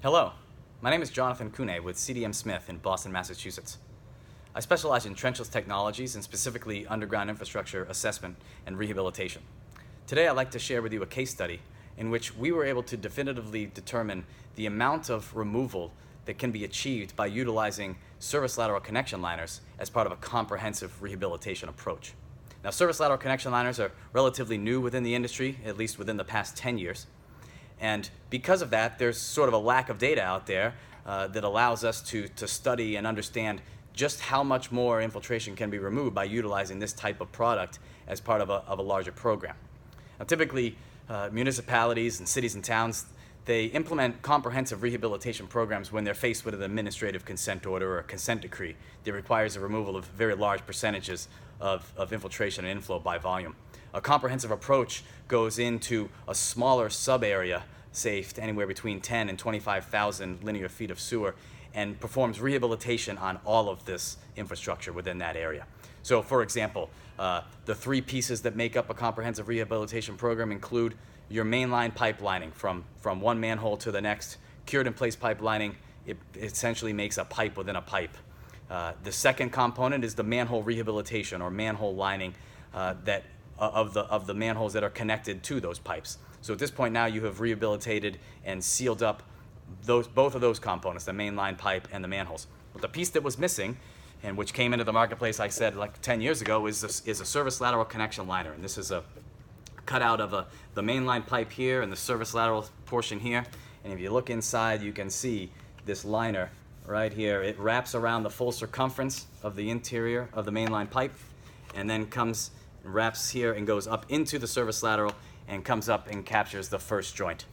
Hello, my name is Jonathan Kune with CDM Smith in Boston, Massachusetts. I specialize in trenchless technologies and specifically underground infrastructure assessment and rehabilitation. Today I'd like to share with you a case study in which we were able to definitively determine the amount of removal that can be achieved by utilizing service lateral connection liners as part of a comprehensive rehabilitation approach. Now, service lateral connection liners are relatively new within the industry, at least within the past 10 years. And because of that, there's sort of a lack of data out there that allows us to study and understand just how much more infiltration can be removed by utilizing this type of product as part of a larger program. Now, typically, municipalities and cities and towns, they implement comprehensive rehabilitation programs when they're faced with an administrative consent order or a consent decree that requires the removal of very large percentages of infiltration and inflow by volume. A comprehensive approach goes into a smaller sub-area, say anywhere between 10 and 25,000 linear feet of sewer, and performs rehabilitation on all of this infrastructure within that area. So, for example, the three pieces that make up a comprehensive rehabilitation program include your mainline pipelining from one manhole to the next. Cured in place pipelining, it essentially makes a pipe within a pipe. The second component is the manhole rehabilitation or manhole lining of the manholes that are connected to those pipes. So at this point now you have rehabilitated and sealed up both of those components, the mainline pipe and the manholes. But the piece that was missing, and which came into the marketplace, I said, like 10 years ago, is a service lateral connection liner. And this is a cutout of the mainline pipe here and the service lateral portion here. And if you look inside, you can see this liner right here. It wraps around the full circumference of the interior of the mainline pipe and then comes and wraps here and goes up into the service lateral and comes up and captures the first joint.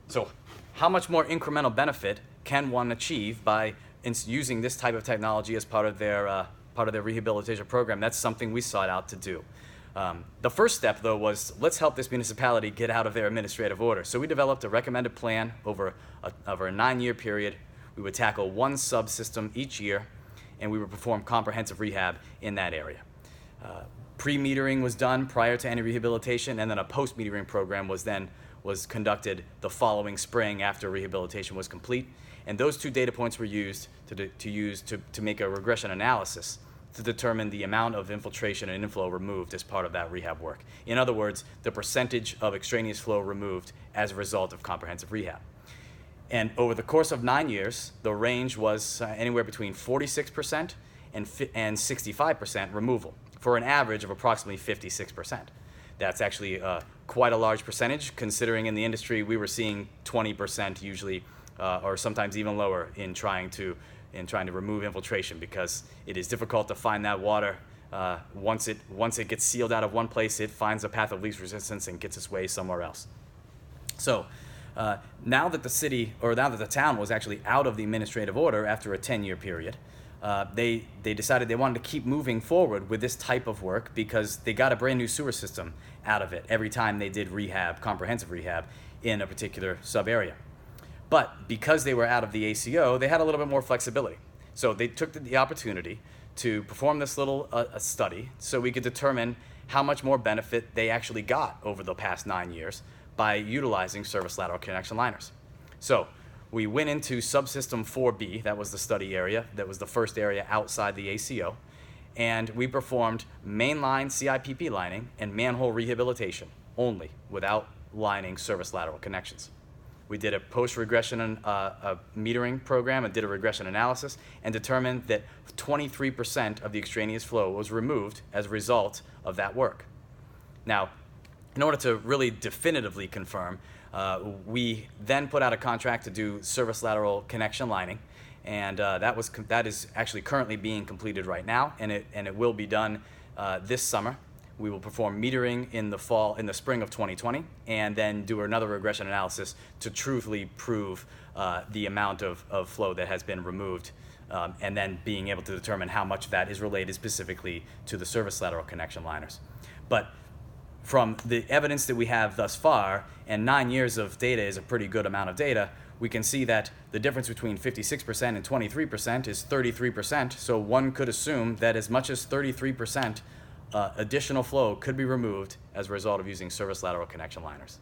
So how much more incremental benefit can one achieve by using this type of technology as part of their rehabilitation program? That's something we sought out to do. The first step, though, was let's help this municipality get out of their administrative order. So we developed a recommended plan over a 9-year period. We would tackle one subsystem each year, and we would perform comprehensive rehab in that area. Pre-metering was done prior to any rehabilitation, and then a post-metering program was conducted the following spring after rehabilitation was complete. And those two data points were used to make a regression analysis to determine the amount of infiltration and inflow removed as part of that rehab work. In other words, the percentage of extraneous flow removed as a result of comprehensive rehab. And over the course of 9 years, the range was anywhere between 46% and 65% removal, for an average of approximately 56%. That's actually quite a large percentage, considering in the industry we were seeing 20% usually, or sometimes even lower in trying to remove infiltration, because it is difficult to find that water. Once it gets sealed out of one place, it finds a path of least resistance and gets its way somewhere else. So now that the town was actually out of the administrative order after a 10-year period, they decided they wanted to keep moving forward with this type of work because they got a brand new sewer system out of it every time they did comprehensive rehab in a particular sub-area. But because they were out of the ACO, they had a little bit more flexibility. So they took the opportunity to perform this little study so we could determine how much more benefit they actually got over the past 9 years by utilizing service lateral connection liners. So we went into subsystem 4B, that was the study area, that was the first area outside the ACO, and we performed mainline CIPP lining and manhole rehabilitation only, without lining service lateral connections. We did a post-regression metering program and did a regression analysis and determined that 23% of the extraneous flow was removed as a result of that work. Now, in order to really definitively confirm, we then put out a contract to do service lateral connection lining, and that is actually currently being completed right now, and it will be done this summer. We will perform metering in the spring of 2020, and then do another regression analysis to truthfully prove the amount of flow that has been removed, and then being able to determine how much of that is related specifically to the service lateral connection liners. But from the evidence that we have thus far, and 9 years of data is a pretty good amount of data, we can see that the difference between 56% and 23% is 33%. So one could assume that as much as 33% additional flow could be removed as a result of using service lateral connection liners.